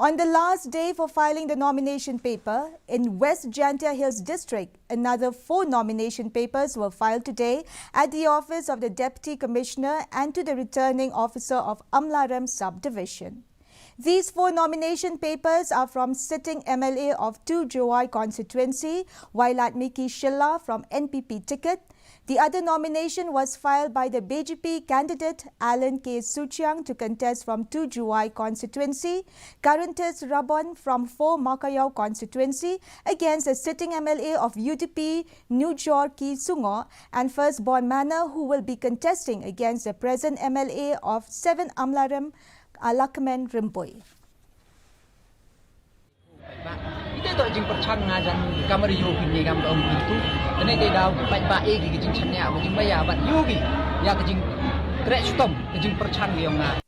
On the last day for filing the nomination paper, in West Jaintia Hills District, another 4 nomination papers were filed today at the office of the Deputy Commissioner and to the returning officer of Amlaram Subdivision. These 4 nomination papers are from sitting MLA of 2 Jowai constituency, Wailat Miki Shilla from NPP ticket. The other nomination was filed by the BJP candidate Alan K. Suchiang to contest from 2 Jowai constituency, Karantes Rabon from 4 Makayau constituency against the sitting MLA of UDP Nujor Ki Sungo and Firstborn Manor, who will be contesting against the present MLA of 7 Amlaram Alakmen Rimpoy. Itu jing percang ngajan kamar yogi ni kamar itu, ini dia dah baik jing chanya, jing bayar bat yogi, ya jing krek stom, jing percang yang ngah.